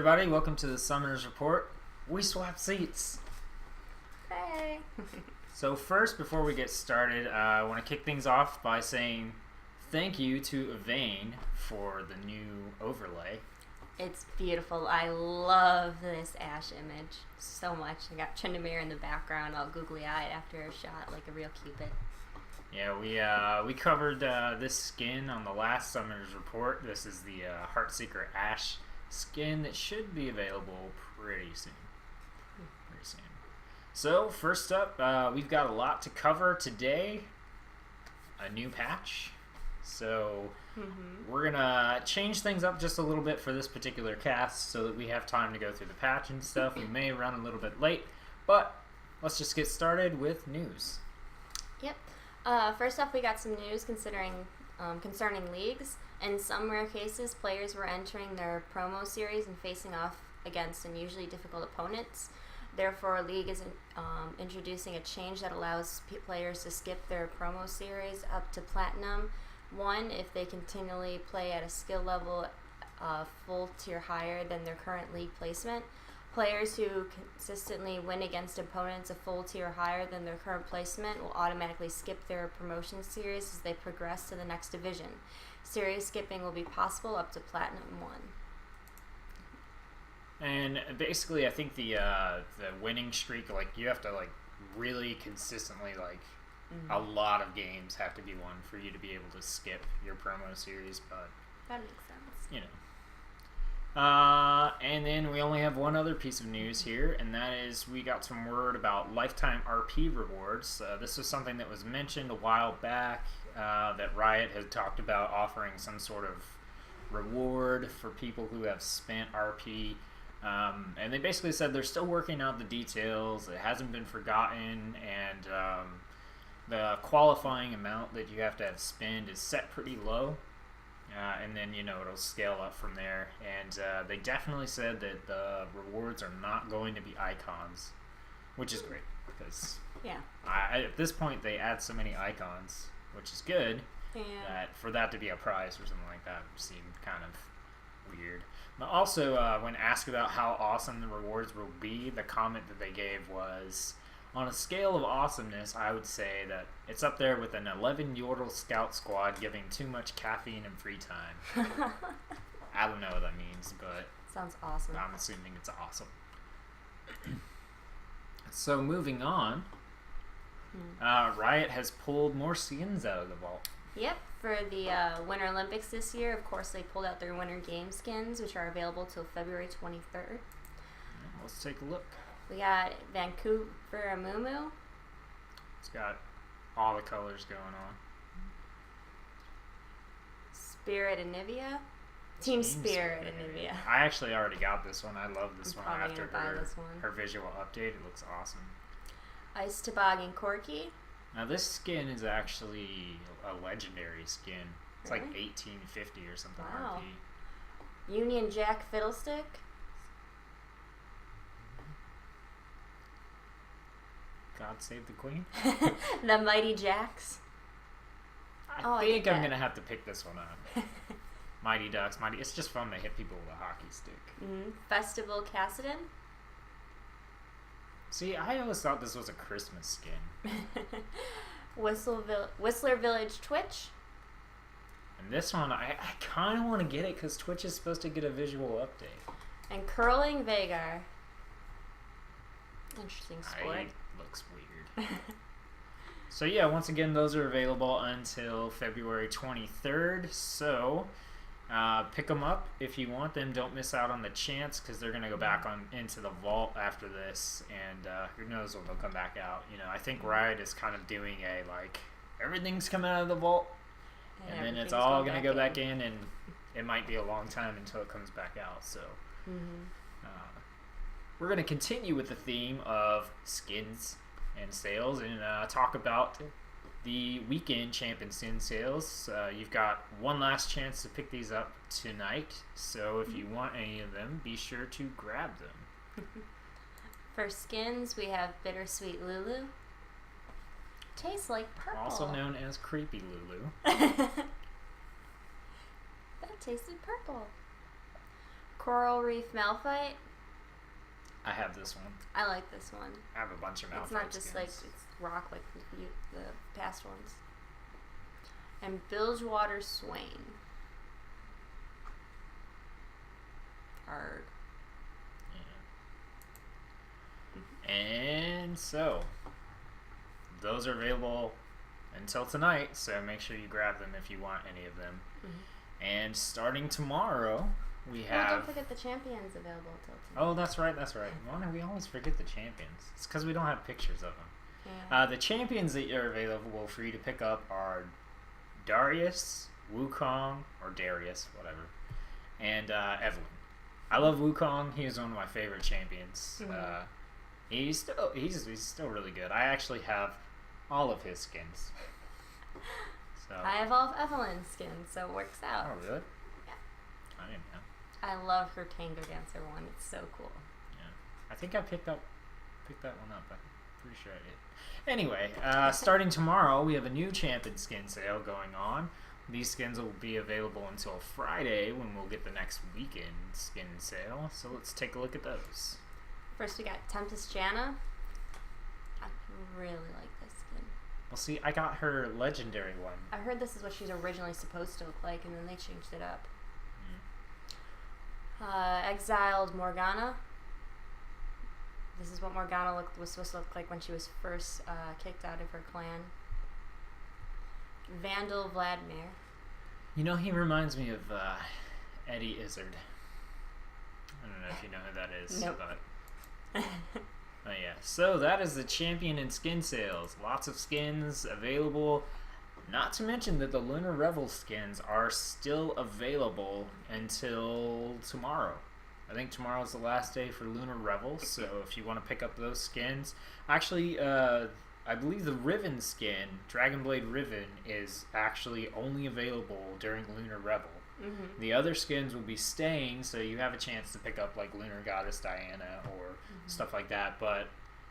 everybody, welcome to the Summoners Report. We swapped seats. Hey! So first, before we get started, I want to kick things off by saying thank you to Evane for the new overlay. It's beautiful. I love this Ash image so much. I got Tryndamere in the background, all googly-eyed after a shot like a real Cupid. Yeah, we covered this skin on the last Summoners Report. This is the Heartseeker Ash skin that should be available pretty soon. So first up, we've got a lot to cover today. A new patch. So we're gonna change things up just a little bit for this particular cast so that we have time to go through the patch and stuff. We may run a little bit late, but let's just get started with news. Yep. First off, we got some news concerning leagues. In some rare cases, players were entering their promo series and facing off against unusually difficult opponents. Therefore, a league is introducing a change that allows players to skip their promo series up to Platinum 1 if they continually play at a skill level full tier higher than their current league placement. Players who consistently win against opponents a full tier higher than their current placement will automatically skip their promotion series as they progress to the next division. Series skipping will be possible up to Platinum 1. And basically, I think the winning streak, like, you have to, like, really consistently, like, a lot of games have to be won for you to be able to skip your promo series, but that makes sense. You know. And then we only have one other piece of news here, and that is we got some word about lifetime RP rewards. This was something that was mentioned a while back, that Riot had talked about offering some sort of reward for people who have spent RP. And they basically said they're still working out the details. It hasn't been forgotten, and the qualifying amount that you have to have spent is set pretty low. And then, you know, it'll scale up from there. And they definitely said that the rewards are not going to be icons, which is great because at this point they add so many icons, which is good. Yeah. That for that to be a prize or something like that seemed kind of weird. But also, when asked about how awesome the rewards will be, the comment that they gave was, on a scale of awesomeness, I would say that it's up there with an 11 Yordle scout squad giving too much caffeine and free time. I don't know what that means, but sounds awesome. I'm assuming it's awesome. So moving on, Riot has pulled more skins out of the vault. Yep, for the Winter Olympics this year, of course, they pulled out their Winter Games skins, which are available till February 23rd. Let's take a look. We got Vancouver Amumu. It's got all the colors going on. Spirit Anivia. Team Spirit Anivia. I actually already got this one. I love this one probably after gonna buy this one. her visual update. It looks awesome. Ice Toboggan Corky. Now this skin is actually a legendary skin. It's Really? like 1850 or something. Wow. RP. Union Jack Fiddlestick. God save the queen. The Mighty Jacks. I think I'm gonna have to pick this one up. Mighty Ducks, Mighty. It's just fun to hit people with a hockey stick. Festival Cassidon. See, I always thought this was a Christmas skin. Whistler Village Twitch. And this one, I kind of want to get it because Twitch is supposed to get a visual update. And Curling Vagar. Interesting sport. Looks weird. So yeah, once again, those are available until February 23rd. So pick them up if you want them. Don't miss out on the chance because they're going to go back into the vault after this, and who knows when they'll come back out. You know, I think Riot is kind of doing a, like, everything's coming out of the vault, and then it's all going to go back in, and it might be a long time until it comes back out. So we're going to continue with the theme of skins and sales and talk about the weekend champion skin sales. You've got one last chance to pick these up tonight, so if you want any of them, be sure to grab them. For skins, we have Bittersweet Lulu. Tastes like purple. Also known as Creepy Lulu. That tasted purple. Coral Reef Malphite. I have this one. I like this one. I have a bunch of Malphite It's not just skins. like it's rock like the past ones. And Bilgewater Swain. Arg. Yeah. And so, those are available until tonight, so make sure you grab them if you want any of them. Mm-hmm. And starting tomorrow, we Oh, have... don't forget the champions available until tonight. Oh, that's right. Why do we always forget the champions? It's because we don't have pictures of them. Yeah. The champions that are available for you to pick up are Darius, Wukong, or Darius, whatever, and Evelyn. I love Wukong. He is one of my favorite champions. Mm-hmm. He's still really good. I actually have all of his skins. So. I have all of Evelyn's skins, so it works out. Oh, really? Yeah. I didn't know. I love her Tango Dancer one. It's so cool. Yeah. I think I picked that one up. I'm pretty sure I did. Anyway, starting tomorrow, we have a new champion skin sale going on. These skins will be available until Friday when we'll get the next weekend skin sale. So let's take a look at those. First, we got Tempest Janna. I really like this skin. Well, see, I got her legendary one. I heard this is what she's originally supposed to look like, and then they changed it up. Exiled Morgana. This is what Morgana was supposed to look like when she was first kicked out of her clan. Vandal Vladimir. You know, he reminds me of Eddie Izzard. I don't know if you know who that is. Nope. But oh yeah, so that is the champion and skin sales. Lots of skins available. Not to mention that the Lunar Revel skins are still available until tomorrow. I think tomorrow's the last day for Lunar Revel, so if you want to pick up those skins... Actually, I believe the Riven skin, Dragonblade Riven, is actually only available during Lunar Revel. Mm-hmm. The other skins will be staying, so you have a chance to pick up like Lunar Goddess Diana or stuff like that, but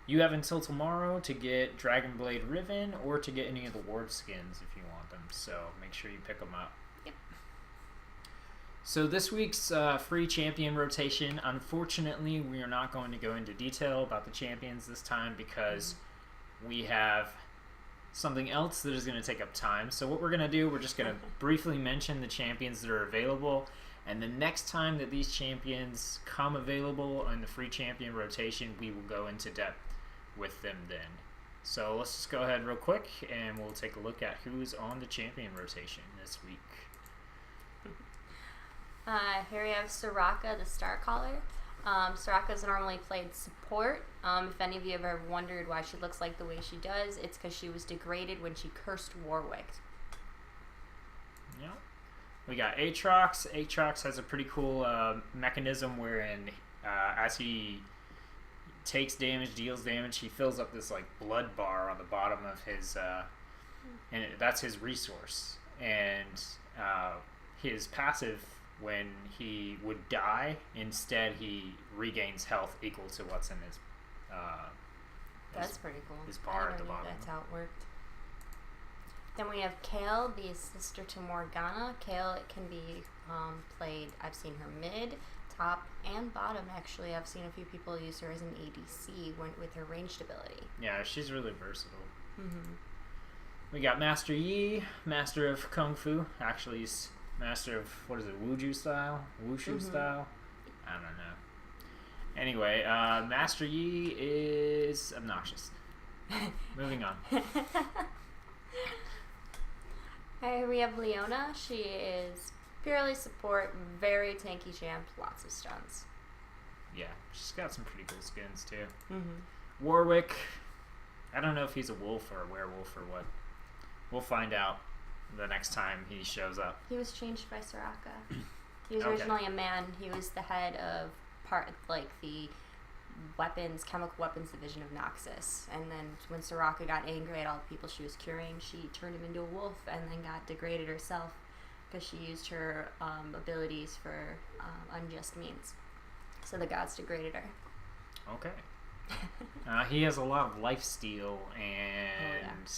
you have until tomorrow to get Dragonblade Riven or to get any of the Ward skins if you want them, so make sure you pick them up. Yep. So this week's free champion rotation, unfortunately we are not going to go into detail about the champions this time because we have something else that is going to take up time. So what we're going to do, we're just going to briefly mention the champions that are available, and the next time that these champions come available in the free champion rotation, we will go into depth with them then. So let's just go ahead real quick and we'll take a look at who's on the champion rotation this week. Here we have Soraka, the Star Caller. Soraka's normally played support. If any of you have ever wondered why she looks like the way she does, it's because she was degraded when she cursed Warwick. Yeah. We got Aatrox. Aatrox has a pretty cool mechanism wherein as he takes damage, deals damage, he fills up this like blood bar on the bottom of his and that's his resource. And his passive, when he would die, instead he regains health equal to what's in his That's pretty cool. his bar I at the never knew bottom. that's how it worked. Then we have Kale, the sister to Morgana. Kale, it can be played, I've seen her mid, top, and bottom actually. I've seen a few people use her as an ADC with her ranged ability. Yeah, she's really versatile. Mm-hmm. We got Master Yi, master of Kung Fu. Actually, he's master of, what is it, Wushu style? Wushu style? I don't know. Anyway, Master Yi is obnoxious. Moving on. Here we have Leona. She is purely support, very tanky champ, lots of stuns. Yeah, she's got some pretty cool skins too. Mm-hmm. Warwick, I don't know if he's a wolf or a werewolf or what. We'll find out the next time he shows up. He was changed by Soraka. He was Okay. originally a man. He was the head of the chemical weapons division of Noxus. And then when Soraka got angry at all the people she was curing, she turned him into a wolf and then got degraded herself because she used her abilities for unjust means. So the gods degraded her. Okay. He has a lot of lifesteal and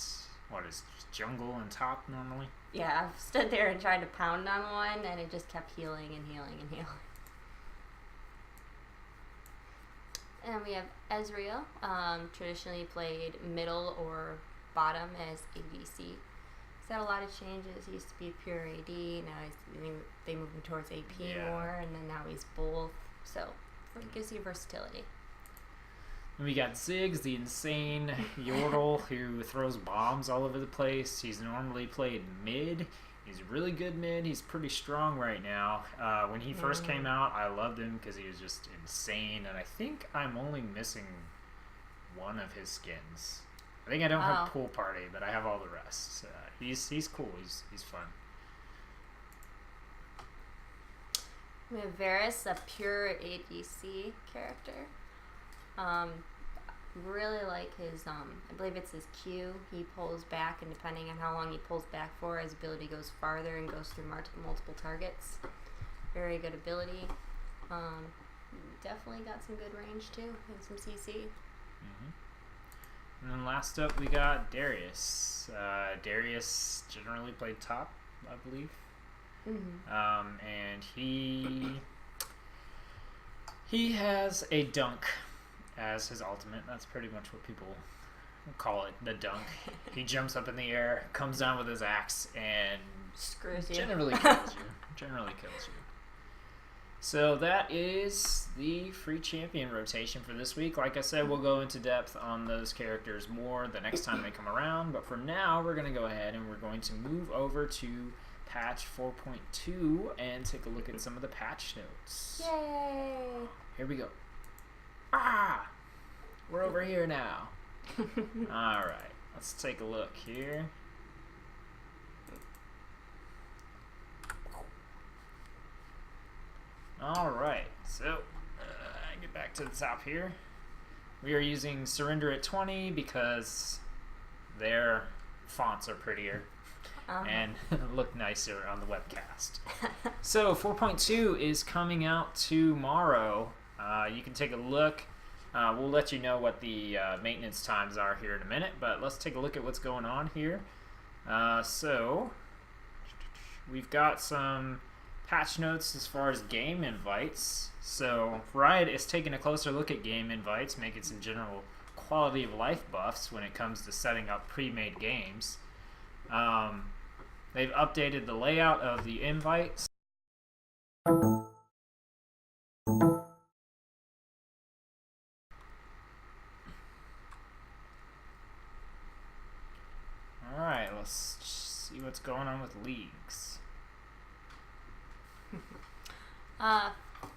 what is jungle and top normally? Yeah, I've stood there and tried to pound on one and it just kept healing and healing and healing. And we have Ezreal, traditionally played middle or bottom as ADC. He's had a lot of changes. He used to be pure AD, now they moved him towards AP more, and then now he's both. So it gives you versatility. And we got Ziggs, the insane Yordle who throws bombs all over the place. He's normally played mid. He's a really good mid. He's pretty strong right now. When he first came out, I loved him because he was just insane. And I think I'm only missing one of his skins. I think I don't have Pool Party, but I have all the rest. He's cool. He's fun. We have Varus, a pure ADC character. Really like his, I believe it's his Q. He pulls back, and depending on how long he pulls back for, his ability goes farther and goes through multiple targets. Very good ability. Definitely got some good range too, and some CC. And then last up, we got Darius. Darius generally played top, I believe. And he has a dunk as his ultimate. That's pretty much what people call it, the dunk. He jumps up in the air, comes down with his axe, and screws you. Generally kills you. So that is the free champion rotation for this week. Like I said, we'll go into depth on those characters more the next time they come around. But for now, we're going to go ahead and we're going to move over to patch 4.2 and take a look at some of the patch notes. Yay! Here we go. We're over here now. Alright, let's take a look here. Alright, so get back to the top here. We are using Surrender at 20 because their fonts are prettier and look nicer on the webcast. So 4.2 is coming out tomorrow. You can take a look. We'll let you know what the maintenance times are here in a minute, but let's take a look at what's going on here. So we've got some patch notes as far as game invites. So Riot is taking a closer look at game invites, making some general quality of life buffs when it comes to setting up pre-made games. They've updated the layout of the invites. Alright, let's see what's going on with leagues.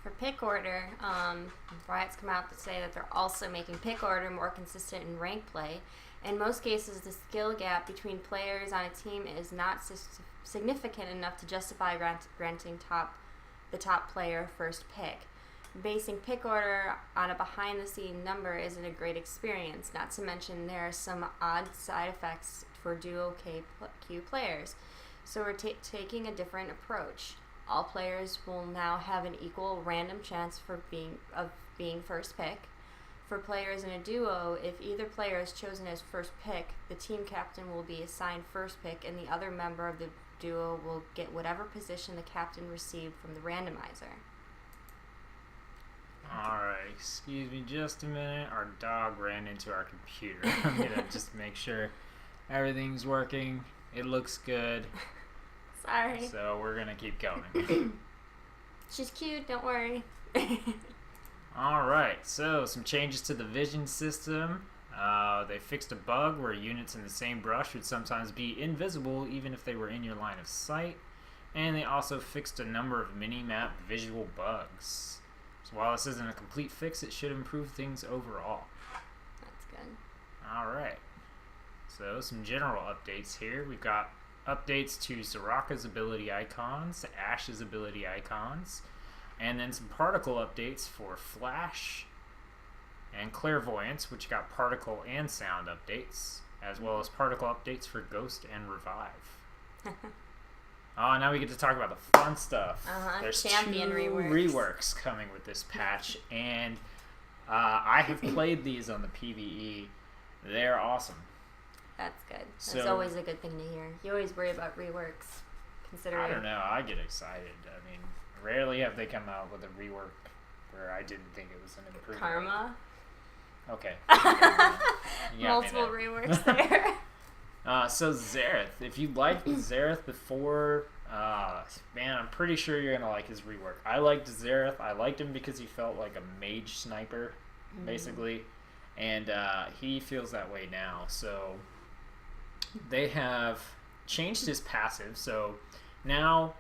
For pick order, Riot's come out to say that they're also making pick order more consistent in rank play. In most cases, the skill gap between players on a team is not significant enough to justify granting the top player first pick. Basing pick order on a behind-the-scene number isn't a great experience, not to mention there are some odd side effects for duo Q players. So we're taking a different approach. All players will now have an equal random chance of being first pick. For players in a duo, if either player is chosen as first pick, the team captain will be assigned first pick, and the other member of the duo will get whatever position the captain received from the randomizer. Alright, excuse me just a minute. Our dog ran into our computer. I'm going to just make sure everything's working. It looks good. Sorry. So we're going to keep going. She's cute, don't worry. Alright, so some changes to the vision system. They fixed a bug where units in the same brush would sometimes be invisible even if they were in your line of sight. And they also fixed a number of mini-map visual bugs. So while this isn't a complete fix, it should improve things overall. That's good. Alright, so some general updates here. We've got updates to Soraka's ability icons, Ashe's ability icons, and then some particle updates for Flash and Clairvoyance, which got particle and sound updates, as well as particle updates for Ghost and Revive. Now we get to talk about the fun stuff. There's champion two reworks coming with this patch, and I have played these on the PvE. They're awesome. That's good. That's always a good thing to hear. You always worry about reworks, considering... I don't know. I get excited. I mean, rarely have they come out with a rework where I didn't think it was an improvement. Karma? Okay. Multiple reworks there. So Zareth, if you liked Zareth before, man, I'm pretty sure you're gonna like his rework. I liked Zareth. I liked him because he felt like a mage sniper, basically, and he feels that way now. So they have changed his passive. So now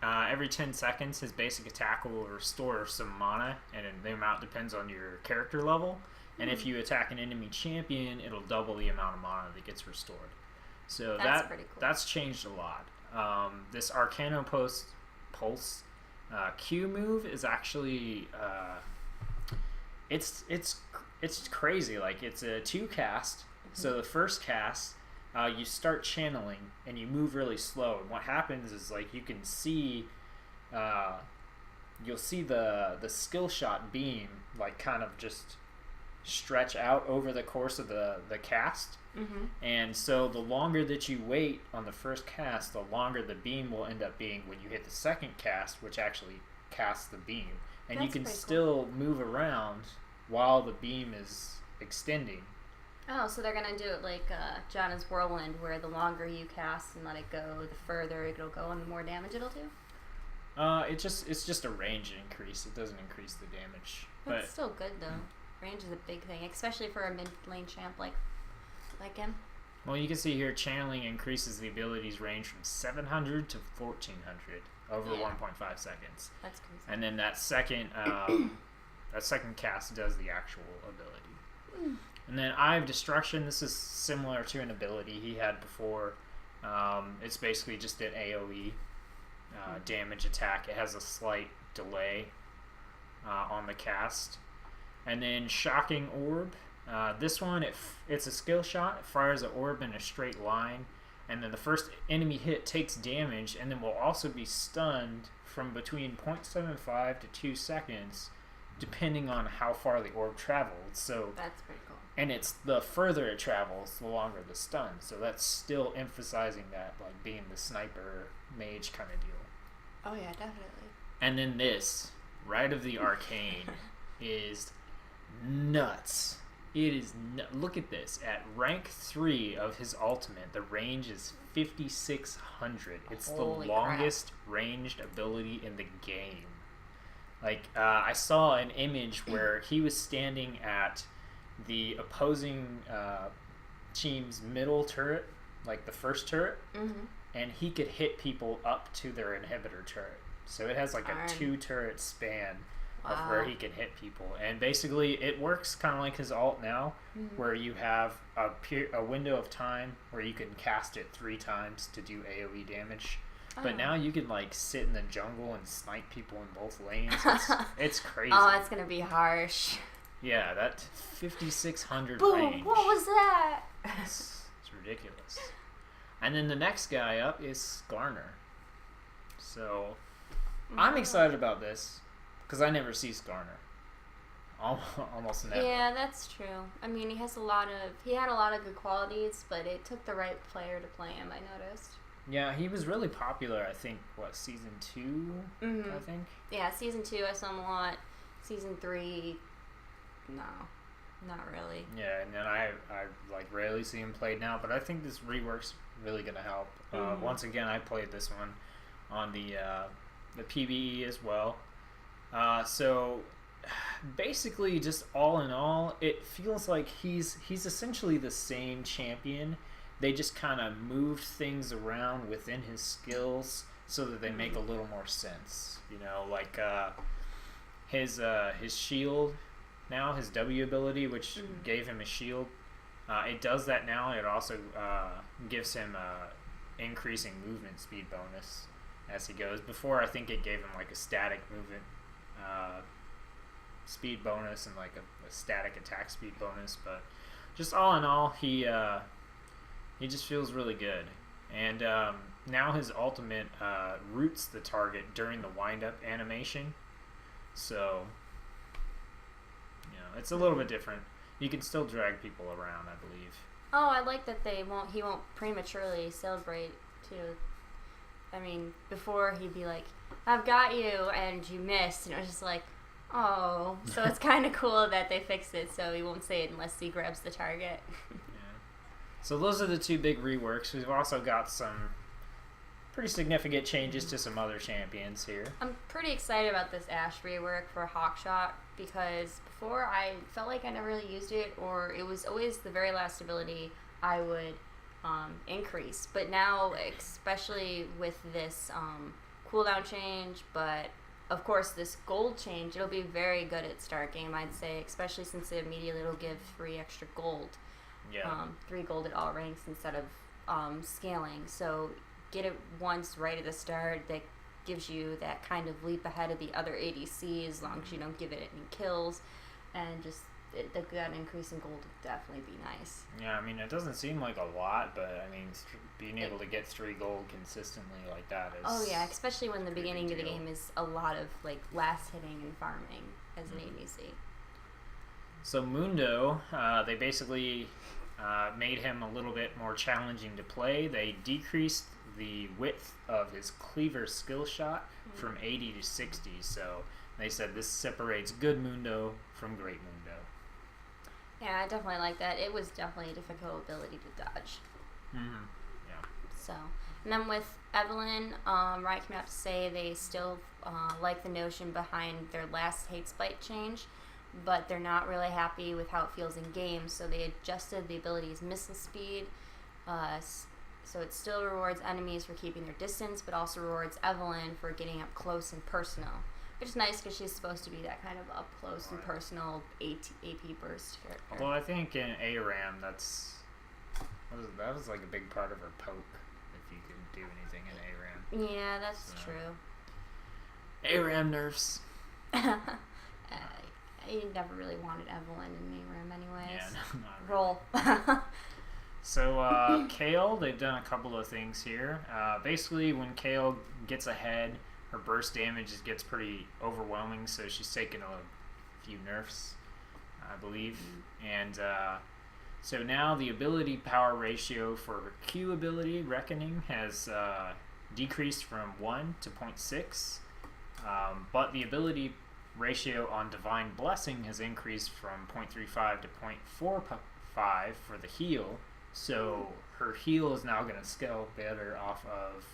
every 10 seconds, his basic attack will restore some mana, and the amount depends on your character level. And if you attack an enemy champion, it'll double the amount of mana that gets restored. So That's pretty cool. That's changed a lot. This Arcano Pulse Q move is actually it's crazy. Like, it's a 2 cast. So the first cast, you start channeling and you move really slow. And what happens is, like, you can see you'll see the skill shot beam, like, kind of just stretch out over the course of the cast. And so the longer that you wait on the first cast, the longer the beam will end up being when you hit the second cast, which actually casts the beam. And you can still move around while the beam is extending. Oh, so they're gonna do it like Janna's Whirlwind, where the longer you cast and let it go, the further it'll go and the more damage it'll do? It's just a range increase. It doesn't increase the damage. That's still good though. Range is a big thing, especially for a mid lane champ like him. Well, you can see here, channeling increases the ability's range from 700 to 1400 over 1.5 seconds. That's crazy. And then that second cast does the actual ability. And then Eye of Destruction. This is similar to an ability he had before. It's basically just an AoE damage attack. It has a slight delay on the cast. And then Shocking Orb. This one, it's a skill shot. It fires an orb in a straight line, and then the first enemy hit takes damage, and then will also be stunned from between 0.75 to 2 seconds, depending on how far the orb traveled. So that's pretty cool. And it's the further it travels, the longer the stun. So that's still emphasizing that, like, being the sniper mage kind of deal. Oh yeah, definitely. And then this, Rite of the Arcane, is nuts. It is look at this. At rank 3 of his ultimate, the range is 5600. It's Holy the longest ranged ability in the game. Like, I saw an image where he was standing at the opposing team's middle turret, like the first turret, and he could hit people up to their inhibitor turret. So it has like a 2-turret span of where he can hit people. And basically it works kind of like his ult now, where you have a window of time where you can cast it 3 times to do AoE damage. But now you can, like, sit in the jungle and snipe people in both lanes. It's crazy. Oh, it's gonna be harsh. Yeah, that 5600 Boom! range. What was that? It's ridiculous. And then the next guy up is Skarner. So I'm excited about this because I never see Skarner. Almost never. Yeah, that's true. I mean, he had a lot of good qualities, but it took the right player to play him, I noticed. Yeah, he was really popular, I think, season 2, I think? Yeah, season 2 I saw him a lot. Season 3, no, not really. Yeah, and then I like rarely see him played now, but I think this rework's really going to help. Once again, I played this one on the PvE as well. So basically, just all in all, it feels like he's essentially the same champion. They just kind of moved things around within his skills so that they make a little more sense. You know, like his shield now, his W ability, which gave him a shield, it does that now. It also gives him increasing movement speed bonus as he goes. Before, I think it gave him like a static movement speed bonus and like a static attack speed bonus. But just all in all, he just feels really good. And now his ultimate roots the target during the wind-up animation. So, you know, it's a little bit different. You can still drag people around, I believe. Oh, I like that he won't prematurely celebrate too. I mean, before he'd be like, I've got you, and you missed, and it was just like, Oh, so it's kind of cool that they fixed it so he won't say it unless he grabs the target. Yeah. So those are the two big reworks. We've also got some pretty significant changes to some other champions here. I'm pretty excited about this Ashe rework for Hawkshot because before I felt like I never really used it, or it was always the very last ability I would increase. But now, especially with this cooldown change, but of course this gold change, it'll be very good at start game, I'd say, especially since immediately it'll give 3 extra gold. Yeah. 3 gold at all ranks instead of scaling. So get it once right at the start. That gives you that kind of leap ahead of the other ADC as long as you don't give it any kills. And just that increase in gold would definitely be nice. Yeah, I mean, it doesn't seem like a lot, but I mean, being able to get 3 gold consistently like that is... Oh yeah, especially when the beginning of the deal. game is a lot of like last hitting and farming as an ADC. So Mundo, they basically made him a little bit more challenging to play. They decreased the width of his cleaver skill shot from 80 to 60, so they said this separates good Mundo from great Mundo. Yeah, I definitely like that. It was definitely a difficult ability to dodge. Mm-hmm. Yeah. So, and then with Evelyn, Riot came out to say they still like the notion behind their last hate spike change, but they're not really happy with how it feels in game, so they adjusted the ability's missile speed, so it still rewards enemies for keeping their distance, but also rewards Evelyn for getting up close and personal, which is nice because she's supposed to be that kind of up close and personal AP burst character. Although I think in ARAM, that was like a big part of her poke, if you can do anything in ARAM. Yeah, that's true. ARAM nerfs. I never really wanted Evelyn in ARAM anyways. Yeah, no, not really. Roll. So, Kale, they've done a couple of things here. Basically, when Kale gets ahead, her burst damage gets pretty overwhelming, so she's taken a few nerfs, I believe. And so now the ability power ratio for her Q ability, Reckoning, has decreased from 1 to 0.6, but the ability ratio on Divine Blessing has increased from 0.35 to 0.45 for the heal. So her heal is now going to scale better off of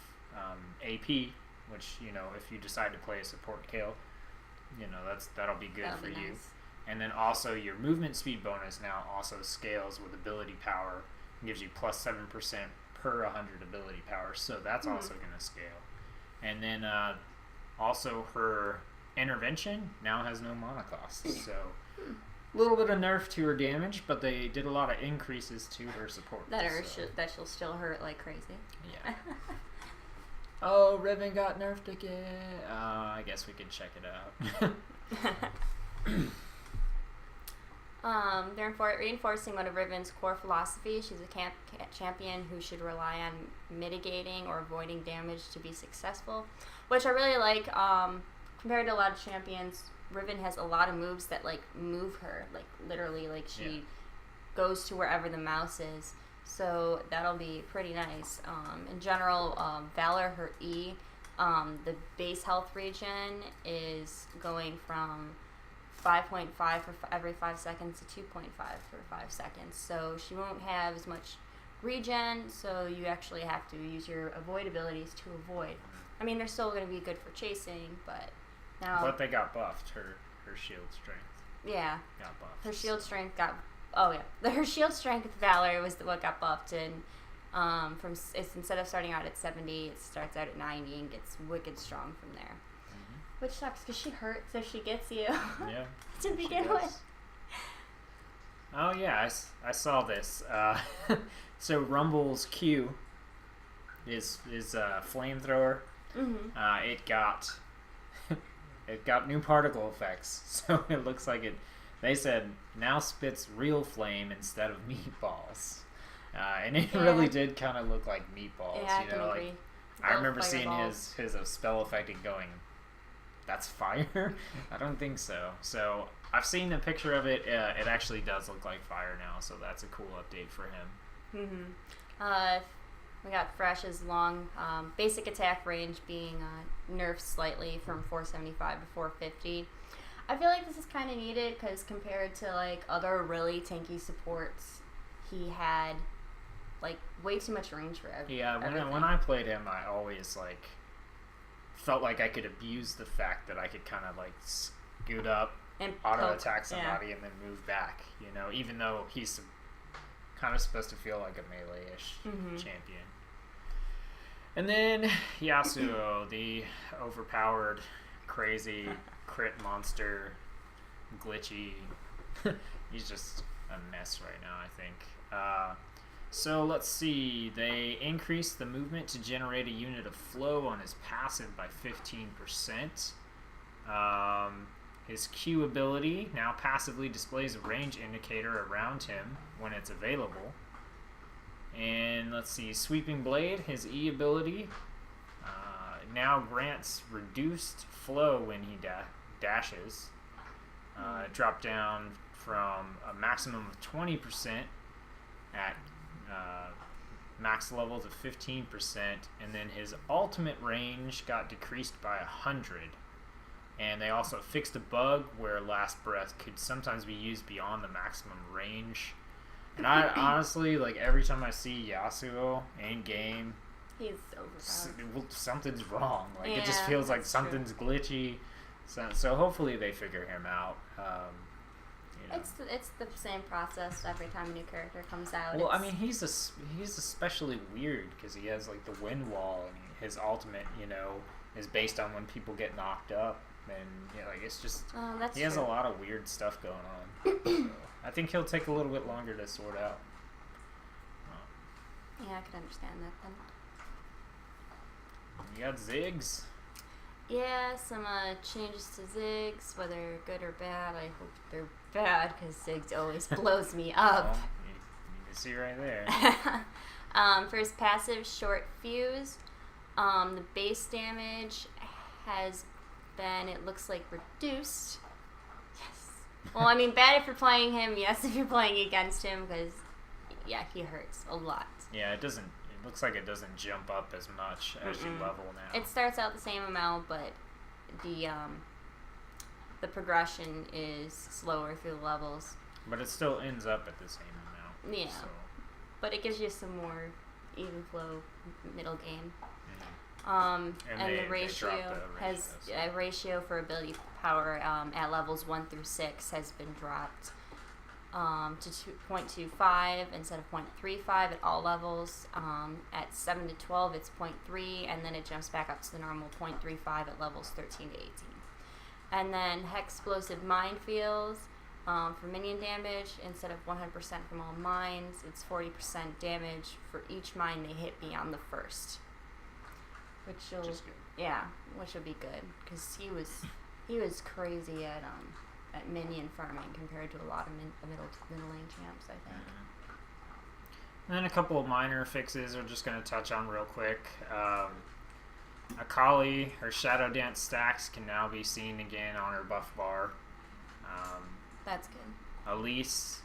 AP, which, you know, if you decide to play a support Kale, you know, that'll be good for you. Nice. And then also your movement speed bonus now also scales with ability power, and gives you plus 7% per 100 ability power, so that's also going to scale. And then also her intervention now has no mana cost, so a little bit of nerf to her damage, but they did a lot of increases to her support. That she'll still hurt like crazy. Yeah. Oh, Riven got nerfed again. I guess we could check it out. They're reinforcing one of Riven's core philosophies. She's a champion who should rely on mitigating or avoiding damage to be successful, which I really like. Compared to a lot of champions, Riven has a lot of moves that like move her, like literally, like she goes to wherever the mouse is. So that'll be pretty nice. In general, Valor, her E, the base health regen is going from 5.5 for every 5 seconds to 2.5 for 5 seconds. So she won't have as much regen, so you actually have to use your avoid abilities to avoid. I mean, they're still going to be good for chasing, but now... But they got buffed, her shield strength. Yeah. Got buffed. Her shield strength got... Oh, yeah. Her shield strength with Valor was what got buffed, and instead of starting out at 70, it starts out at 90 and gets wicked strong from there. Which sucks, because she hurts if she gets you. Yeah. To begin with. Oh, yeah, I saw this. So Rumble's Q is flamethrower. It got new particle effects, so it looks like it. They said now spits real flame instead of meatballs, and it really did kind of look like meatballs. Yeah, you know, I agree. like I remember seeing fireballs. his spell effect and going, "That's fire." I don't think so. So I've seen a picture of it. It actually does look like fire now, so that's a cool update for him. We got Thrash's long basic attack range being nerfed slightly from 475 to 450. I feel like this is kind of needed because compared to like other really tanky supports, he had like way too much range for everything. Yeah, when I played him, I always like felt like I could abuse the fact that I could kind of like scoot up, and auto attack somebody, and then move back. You know, even though he's kind of supposed to feel like a melee-ish champion. And then Yasuo, the overpowered, crazy crit monster, glitchy. He's just a mess right now, I think. So let's see. They increased the movement to generate a unit of flow on his passive by 15%. His Q ability now passively displays a range indicator around him when it's available. And let's see, Sweeping Blade, his E ability, now grants reduced flow when he dashes. It dropped down from a maximum of 20% at max level to 15%, and then his ultimate range got decreased by 100. And they also fixed a bug where Last Breath could sometimes be used beyond the maximum range. And I honestly, like, every time I see Yasuo in game, he's overpowered. Something's wrong. Like, it just Yeah, feels like that's true. something's glitchy. So hopefully they figure him out. You know. It's the same process every time a new character comes out. Well, I mean, he's especially weird because he has like the wind wall, and his ultimate, you know, is based on when people get knocked up, and you know, like it's just he has a lot of weird stuff going on. So I think he'll take a little bit longer to sort out. Yeah, I can understand that then. You got Ziggs. Yeah, some changes to Ziggs, whether good or bad. I hope they're bad because Ziggs always blows me up. Well, you can see right there. For his passive, Short Fuse, the base damage has been, it looks like, reduced. Yes. Well, I mean, bad if you're playing him, yes if you're playing against him, because, yeah, he hurts a lot. Yeah, it doesn't. It looks like it doesn't jump up as much as you level now. It starts out the same amount, but the progression is slower through the levels. But it still ends up at the same amount. Yeah. So. But it gives you some more even flow middle game. And the ratio has a ratio for ability power at levels 1 through 6 has been dropped to 0.25 instead of 0.35 at all levels. At 7 to 12, it's 0.3, and then it jumps back up to the normal 0.35 at levels 13 to 18. And then Hexplosive Minefields for minion damage, instead of 100% from all mines, it's 40% damage for each mine they hit beyond the first. Which will be good because he was crazy at minion farming compared to a lot of middle lane champs, I think. And then a couple of minor fixes we're just going to touch on real quick. Akali, her Shadow Dance stacks can now be seen again on her buff bar. That's good. Elise,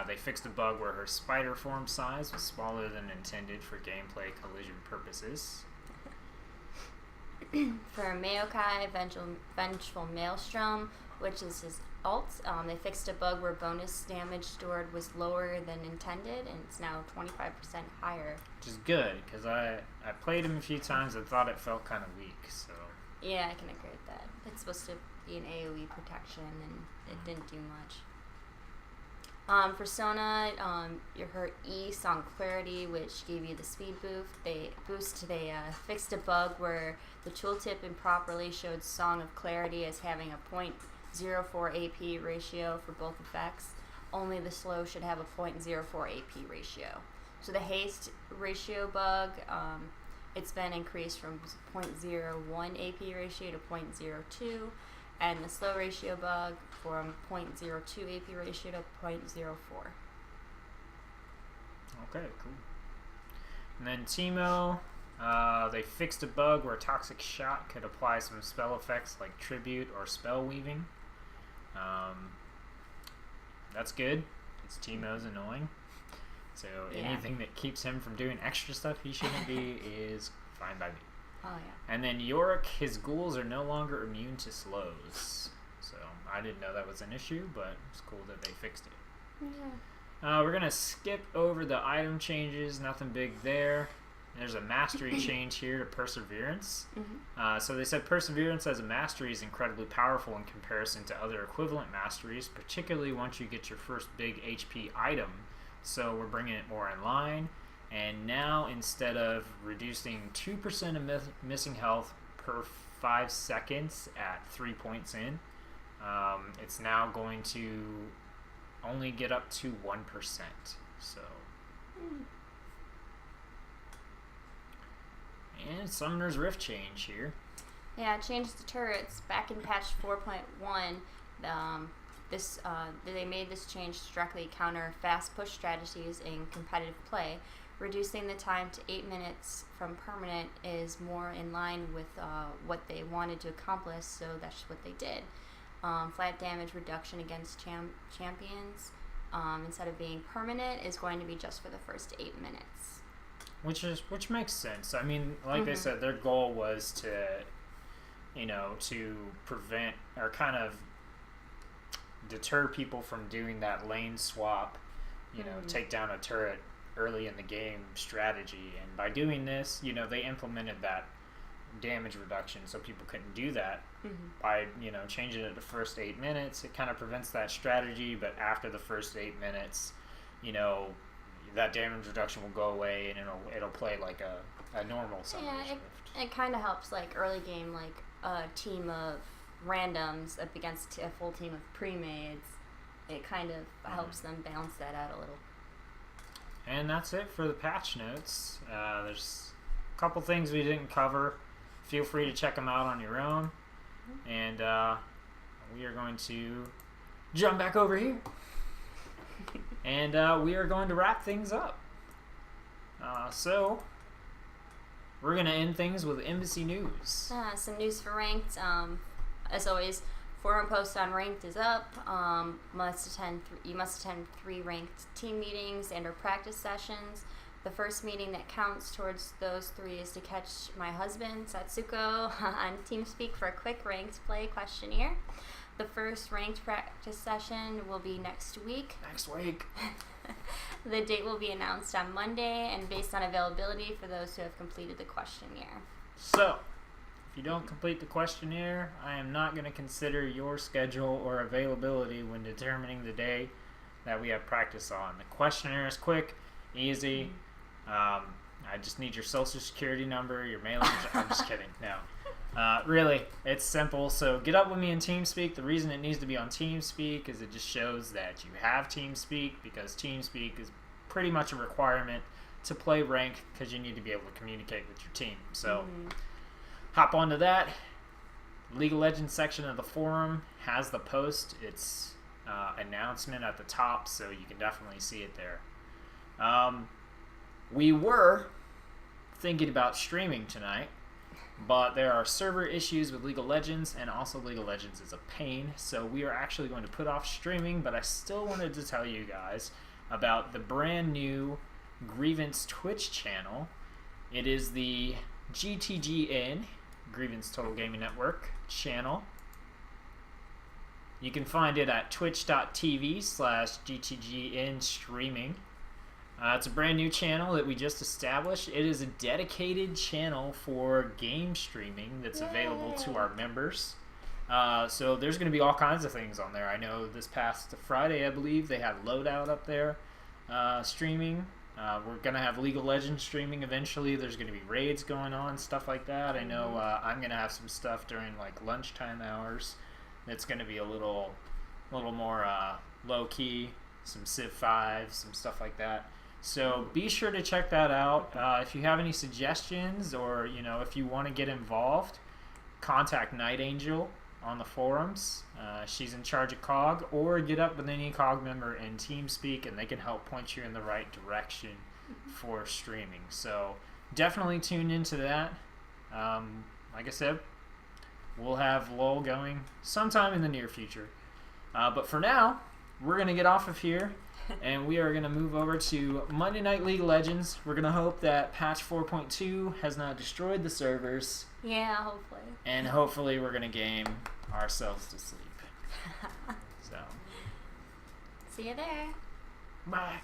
they fixed a bug where her spider form size was smaller than intended for gameplay collision purposes. For Maokai, Vengeful Maelstrom, which is his ult, they fixed a bug where bonus damage stored was lower than intended, and it's now 25% higher. Which is good, because I played him a few times and thought it felt kind of weak, so... Yeah, I can agree with that. It's supposed to be an AoE protection, and it didn't do much. For Sona, her E Song Clarity, which gave you the speed boost. They fixed a bug where the tooltip improperly showed Song of Clarity as having a 0.04 AP ratio for both effects. Only the slow should have a 0.04 AP ratio. So the haste ratio bug, it's been increased from 0.01 AP ratio to 0.02. And the slow ratio bug from 0.02 AP ratio to 0.04. Okay, cool. And then Teemo, they fixed a bug where Toxic Shot could apply some spell effects like Tribute or Spell Weaving. That's good. It's Teemo's annoying. So anything that keeps him from doing extra stuff he shouldn't be is fine by me. Oh, yeah. And then Yorick, his ghouls are no longer immune to slows. So I didn't know that was an issue, but it's cool that they fixed it. Yeah. We're going to skip over the item changes. Nothing big there. There's a mastery change here to Perseverance. So they said Perseverance as a mastery is incredibly powerful in comparison to other equivalent masteries, particularly once you get your first big HP item. So we're bringing it more in line. And now, instead of reducing 2% of missing health per 5 seconds at 3 points in, it's now going to only get up to 1%. So... And Summoner's Rift change here. Yeah, it changed the turrets back in patch 4.1. They made this change to directly counter fast push strategies in competitive play. Reducing the time to 8 minutes from permanent is more in line with what they wanted to accomplish, so that's what they did. Flat damage reduction against champions, instead of being permanent, is going to be just for the first 8 minutes. Which makes sense. I mean, like they said, their goal was to prevent or kind of deter people from doing that lane swap, take down a turret early in the game strategy. And by doing this, they implemented that damage reduction so people couldn't do that. By, changing it to first 8 minutes, it kind of prevents that strategy, but after the first 8 minutes, that damage reduction will go away and it'll play like a normal Summoner's Rift. It kind of helps like early game, like a team of randoms up against a full team of pre-mades. It kind of helps them balance that out a little. And that's it for the patch notes. There's a couple things we didn't cover. Feel free to check them out on your own. And we are going to jump back over here. And we are going to wrap things up. So, we're going to end things with Embassy News. Some news for Ranked. As always, forum post on Ranked is up. You must attend 3 Ranked team meetings and or practice sessions. The first meeting that counts towards those 3 is to catch my husband, Tsetsuko, on TeamSpeak for a quick Ranked play questionnaire. The first Ranked practice session will be next week. The date will be announced on Monday and based on availability for those who have completed the questionnaire. So, if you don't complete the questionnaire, I am not going to consider your schedule or availability when determining the day that we have practice on. The questionnaire is quick, easy. I just need your social security number, your mailing. I'm just kidding. No. Really, it's simple. So get up with me in TeamSpeak. The reason it needs to be on TeamSpeak is it just shows that you have TeamSpeak, because TeamSpeak is pretty much a requirement to play ranked, because you need to be able to communicate with your team. So hop onto that. League of Legends section of the forum has the post. It's announcement at the top, so you can definitely see it there. We were thinking about streaming tonight, but there are server issues with League of Legends, and also League of Legends is a pain, so we are actually going to put off streaming, but I still wanted to tell you guys about the brand new Grievance Twitch channel. It is the GTGN, Grievance Total Gaming Network channel. You can find it at twitch.tv/GTGN streaming. It's a brand new channel that we just established. It is a dedicated channel for game streaming that's available to our members. So there's going to be all kinds of things on there. I know this past Friday, I believe, they had Loadout up there streaming. We're going to have League of Legends streaming eventually. There's going to be raids going on, stuff like that. I know I'm going to have some stuff during like lunchtime hours that's going to be a little more low-key, some Civ 5, some stuff like that. So be sure to check that out. If you have any suggestions, or if you want to get involved, contact Night Angel on the forums. She's in charge of COG, or get up with any COG member in TeamSpeak, and they can help point you in the right direction for streaming. So definitely tune into that. Like I said, we'll have LOL going sometime in the near future. But for now, we're going to get off of here. And we are going to move over to Monday Night League of Legends. We're going to hope that patch 4.2 has not destroyed the servers. Yeah, hopefully. And hopefully we're going to game ourselves to sleep. So, See you there. bye.